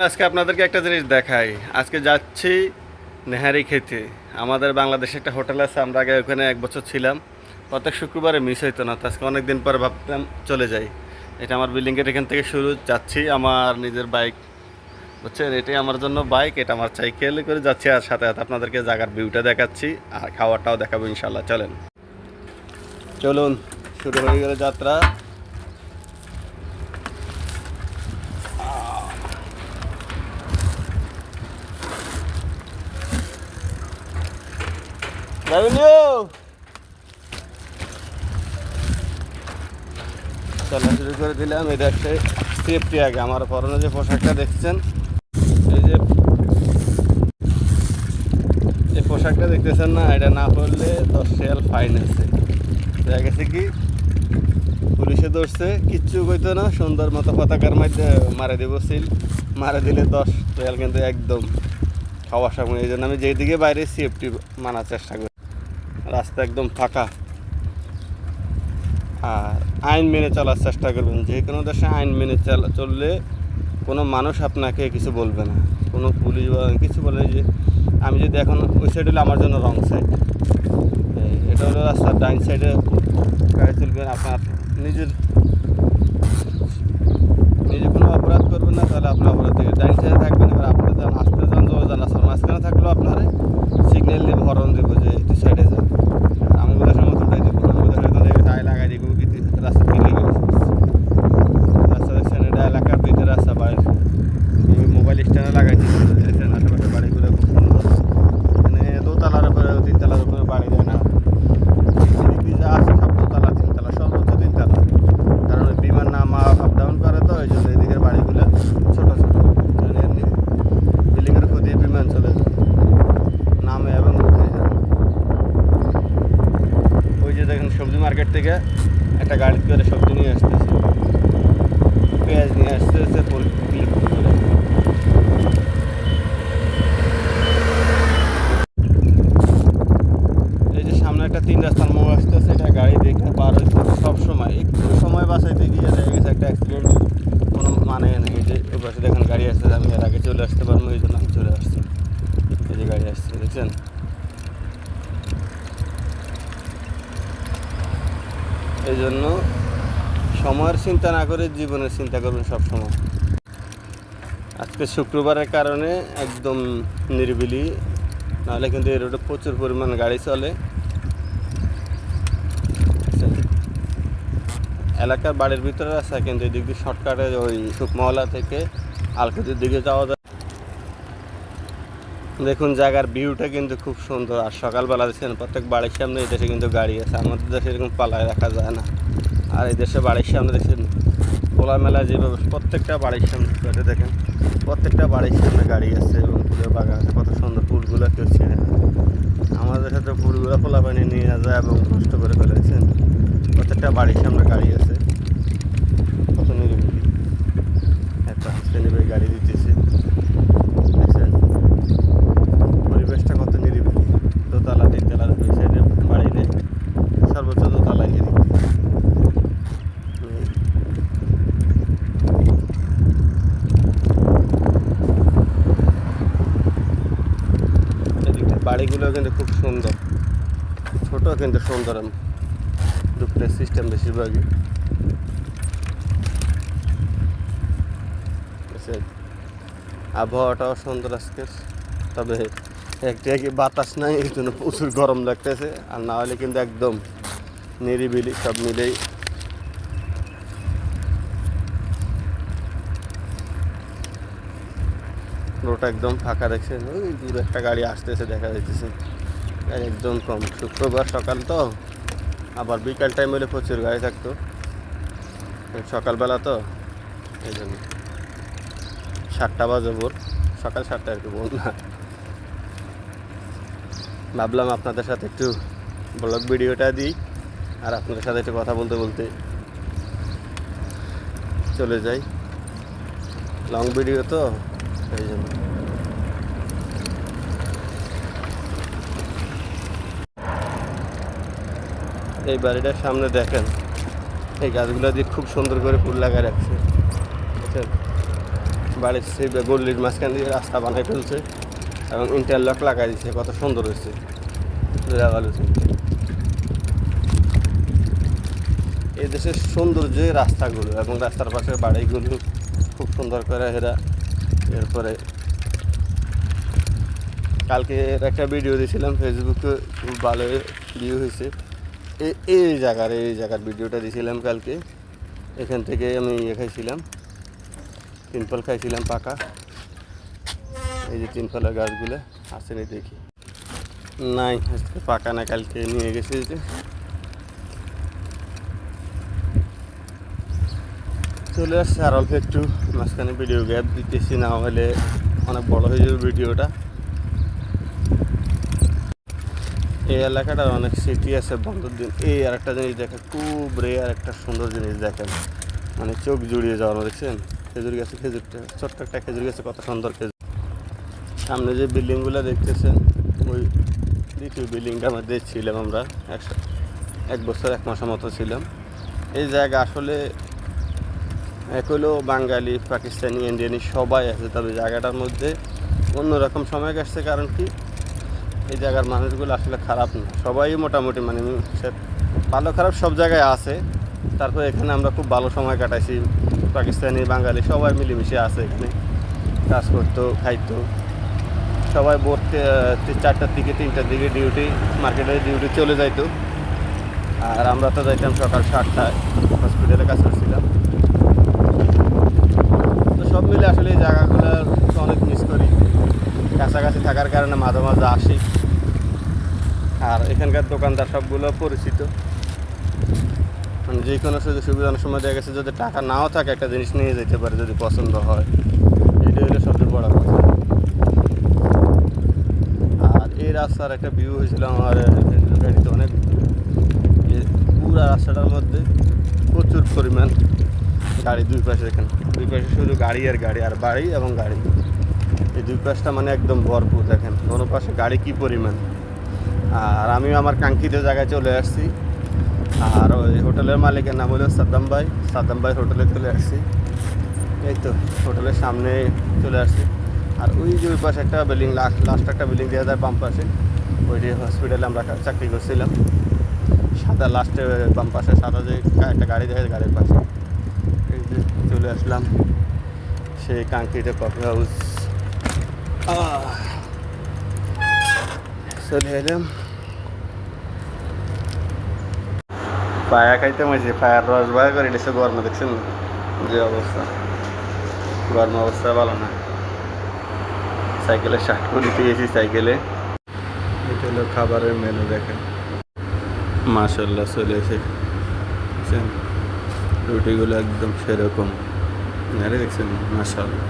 আজকে আপনাদেরকে একটা জিনিস দেখাই। আজকে যাচ্ছি নেহারি খেতে। আমাদের বাংলাদেশে একটা হোটেল আছে, আমরা আগে ওখানে 1 বছর ছিলাম। প্রত্যেক শুক্রবারে মিস হইতো না, তো আজকে অনেক দিন পর ভাবতাম চলে যাই। এটা আমার বিল্ডিংয়ের এখান থেকে শুরু, যাচ্ছি আমার নিজের বাইক, বুঝছেন? এটাই আমার জন্য বাইক, এটা আমার সাইকেলে করে যাচ্ছি, আর সাথে সাথে আপনাদেরকে জায়গার ভিউটা দেখাচ্ছি আর খাওয়াটাও দেখাবো ইনশাল্লাহ। চলুন, শুরু হয়ে গেল যাত্রা। চলা শুরু করে দিলাম। এটা একটা সেফটি আগে, আমার পরনে যে পোশাকটা দেখছেন, এই যে এই পোশাকটা দেখতেছেন না, এটা না পড়লে 10 রিয়াল ফাইন আছে। দেখা গেছে কি পুলিশে ধরছে, কিচ্ছু কইতো না, সুন্দর মতো পতাকার মধ্যে মারা দিব সিল, মারা দিলে 10 রিয়াল কিন্তু একদম খাওয়ার সময়। এই জন্য আমি যেদিকে বাইরে সেফটি মানার চেষ্টা করি। রাস্তা একদম ফাঁকা, আর আইন মেনে চলার চেষ্টা করবেন। যে কোনো দেশে আইন মেনে চললে কোনো মানুষ আপনাকে কিছু বলবে না, কোনো পুলিশ বা কিছু বলে। যে আমি যদি এখন ওই সাইড হলে আমার জন্য রং সাইড, এটা হলো রাস্তার ডাইন সাইডে গাড়ি চলবেন। আপনার নিজে কোনো অপরাধ করবেন না, তাহলে আপনার অপরাধ থেকে ডাইন সাইডে থাকবেন। এবার আপনার যখন আসতে যান জোর রাস্তার মাঝখানে থাকলেও আপনার সিগন্যাল দিয়ে হরন দেবো যে একটু সাইডে যান। আমি দেশের মতো ওটাই দেবো, আমি দেশের তো দেখে টাই লাগাই দিব কিন্তু রাস্তা কিনে গেছে। রাস্তা দেখছেন, এটা এলাকার ভিতরে রাস্তা, বাড়ির মোবাইল স্ট্যান্ডে লাগাইছি দেখছেন। আশেপাশে বাড়িগুলো খুব সুন্দর, এখানে দোতলার উপরে 3 তলার উপরে বাড়ি যায় না। যা আছে সব দোতলা 3 তলা, সর্বোচ্চ 3 তলা। কারণ ওই বিমান নামা আপ ডাউন করে, তো এই জন্য এদিকের বাড়িগুলো ছোটো ছোটো। এমনি বিল্ডিংয়ের উপর দিয়ে বিমান চলে যায়, নামে এবং উঠে যায়। ওই যে দেখেন সবজি মার্কেট থেকে একটা গাড়ি করে সবজি নিয়ে আসতেছে, পেঁয়াজ নিয়ে আসতেছে ক্লিপ করে। এই যে সামনে একটা 3 রাস্তার মোড় আসতেছে, এটা গাড়ি দেখে পার হইতে সবসময় একটু সময় বাঁচাইতে গিয়ে দেখা গেছে একটা অ্যাক্সিডেন্ট, কোনো মানে নেই। এই যে ওই পাশে দেখেন গাড়ি আসছে, আমি এর আগে চলে আসতে পারবো, এই জন্য আমি চলে আসছি। এই যে গাড়ি আসছে দেখছেন। এই জন্য সময়ের চিন্তা না করে জীবনের চিন্তা করবেন সব সময়। আজকে শুক্রবারের কারণে একদম নিরিবিলি, নাহলে কিন্তু এই রোডে প্রচুর পরিমাণ গাড়ি চলে। এলাকার বাড়ির ভিতরে আছে, কিন্তু এদিক দিয়ে শর্টকাটে ওই সুকমহলা থেকে আলকুতির দিকে যাওয়া যায়। দেখুন জায়গার ভিউটা কিন্তু খুব সুন্দর। আর সকালবেলা দেখছেন প্রত্যেক বাড়ির সামনে এই দেশে কিন্তু গাড়ি আছে, আমাদের দেশে এরকম পালায় রাখা যায় না। আর এই দেশে বাড়ির সামনে দেখছেন খোলামেলা যেভাবে, প্রত্যেকটা বাড়ির সামনে দেখেন, প্রত্যেকটা বাড়ির সামনে গাড়ি আছে এবং ফুলের বাগান আছে। কত সুন্দর ফুলগুলো কেউ ছিঁড়ে না। আমাদের সাথে ফুলগুলো খোলা পানি নিয়ে যায় এবং নষ্ট করে ফেলেছেন। প্রত্যেকটা বাড়ির সামনে গাড়ি আছে, কত নিরিবিলি। একটা হাসতে নেবে গাড়ি দিতেছে, দেখছেন পরিবেশটা কত নিরিবিলি। দোতলা 3 তলার ওই সাইডে বাড়ি নেই, সর্বোচ্চ দোতলায় এদিক বাড়িগুলো কিন্তু খুব সুন্দর, ছোট কিন্তু সুন্দর। ডুপ্লেক্স সিস্টেম বেশিরভাগই। আবহাওয়াটাও সুন্দর আজকে, তবে একটা কি বাতাস নাই, এই জন্য প্রচুর গরম লাগতেছে। আর না হলে কিন্তু একদম নিরিবিলি সব মিলেই। রোডটা একদম ফাঁকা দেখছেন, ওই দূরে একটা গাড়ি আসতেছে দেখা যাইতেছে, একদম কম। শুক্রবার সকাল তো, আবার বিকাল টাইম হলে প্রচুর গাড়ি থাকতো, সকালবেলা তো এই জন্য। 7টা বাজে ভোর, সকাল 7টা আর কি, বল না। ভাবলাম আপনাদের সাথে একটু ব্লগ ভিডিওটা দিই, আর আপনাদের সাথে একটু কথা বলতে বলতে চলে যাই। লং ভিডিও তো এই জন্য। এই বাড়িটার সামনে দেখেন, এই গাছগুলো দিয়ে খুব সুন্দর করে ফুল লাগায় রাখছে, বুঝছেন। বাড়ির সেই গল্লির মাঝখান দিয়ে রাস্তা বানাই ফেলছে এবং ইন্টারলক লাগাই দিচ্ছে, কত সুন্দর হয়েছে। এই দেশের সৌন্দর্য রাস্তাগুলো এবং রাস্তার পাশে বাড়িগুলো খুব সুন্দর করে এরা। এরপরে কালকে একটা ভিডিও দিয়েছিলাম ফেসবুকে, খুব ভালো ভিউ হয়েছে। এই জায়গার ভিডিওটা দিয়েছিলাম কালকে। এখান থেকে আমি খাইছিলাম, তিনফল খাইছিলাম পাকা। এই যে তিনফলের গাছগুলো আসেনি দেখি, নাই আজকে পাকা না, কালকে নিয়ে গেছে। যে চলে আসছে আর অল্প একটু, মাঝখানে ভিডিও গ্যাপ দিতেছি, না হলে অনেক বড় হয়ে যাবে ভিডিওটা। এই এলাকাটার অনেক স্মৃতি আছে বন্ধুর দিন। এই আর একটা জিনিস দেখেন, খুব রেয়ার একটা সুন্দর জিনিস দেখেন, মানে চোখ জুড়িয়ে যাওয়ার, দেখছেন খেজুর গাছে, খেজুরটা ছোট্ট একটা খেজুর গাছে কত সুন্দর খেজুর। সামনে যে বিল্ডিংগুলো দেখতেছেন, ওই দ্বিতীয় বিল্ডিংটার মধ্যে ছিলাম আমরা, 1 বছর 1 মাসের মতো ছিলাম। এই জায়গা আসলে এক হলো বাঙালি, পাকিস্তানি, ইন্ডিয়ানি সবাই আছে, তবে জায়গাটার মধ্যে অন্যরকম সময় কাটছে। কারণ কি, এই জায়গার মানুষগুলো আসলে খারাপ না, সবাই মোটামুটি, মানে ভালো খারাপ সব জায়গায় আছে। তারপর এখানে আমরা খুব ভালো সময় কাটাইছি, পাকিস্তানি বাঙালি সবাই মিলেমিশে আছে এখানে, কাজ করতো, খাইতো। সবাই ভোর 4টার দিকে 3টার দিকে ডিউটি, মার্কেটের ডিউটি চলে যাইতো, আর আমরা তো যাইতাম সকাল 7টায়, হসপিটালে কাজ করছিলাম। তো সব মিলে আসলে এই জায়গাগুলো অনেক মিস করি, কাছাকাছি থাকার কারণে মাঝে মাঝে আসি। আর এখানকার দোকানদার সবগুলো পরিচিত, মানে যে কোনো সুযোগ সুবিধা অনেক সময় দেখা গেছে, যদি টাকা নাও থাকে একটা জিনিস নিয়ে যেতে পারে যদি পছন্দ হয়, এটা হলো সবচেয়ে বড় কথা। আর এই রাস্তার একটা ভিউ হয়েছিল আমার গাড়িতে অনেক, যে পুরো রাস্তাটার মধ্যে প্রচুর পরিমাণ গাড়ি, দুই পাশে এখানে দুই পাশে শুধু গাড়ি আর গাড়ি, আর বাড়ি এবং গাড়ি, এই দুই পাশটা মানে একদম ভরপুর। দেখেন কোনো পাশে গাড়ি কী পরিমাণ। আর আমিও আমার কাঙ্ক্ষিত জায়গায় চলে আসছি। আর ওই হোটেলের মালিকের নাম হলো সাদ্দাম ভাই হোটেলে চলে আসছি। এই তো হোটেলের সামনে চলে আসছি। আর ওই যে ওই পাশে একটা বিল্ডিং, লাস্ট একটা বিল্ডিং দেওয়া যায় বাম পাশে, ওইটি হসপিটালে আমরা চাকরি করছিলাম। সাদা লাস্টে বাম পাশে সাদা যে একটা গাড়ি দেখা যায়, গাড়ির পাশে এই যে চলে আসলাম সেই কাঙ্ক্ষিত কফি হাউস। চলে এলাম, পায়া খাইতে মাঝে পায়ার রস বার করে এসে গরমে, দেখছেন যে অবস্থা, গরম অবস্থা ভালো না। সাইকেলের শার্ট নিতে গেছি, সাইকেলে। এটা হলো খাবারের মেনু, দেখেন মাশাল্লাহ চলে এসে রুটিগুলো একদম সেরকম, দেখছেন মাশাল্লাহ।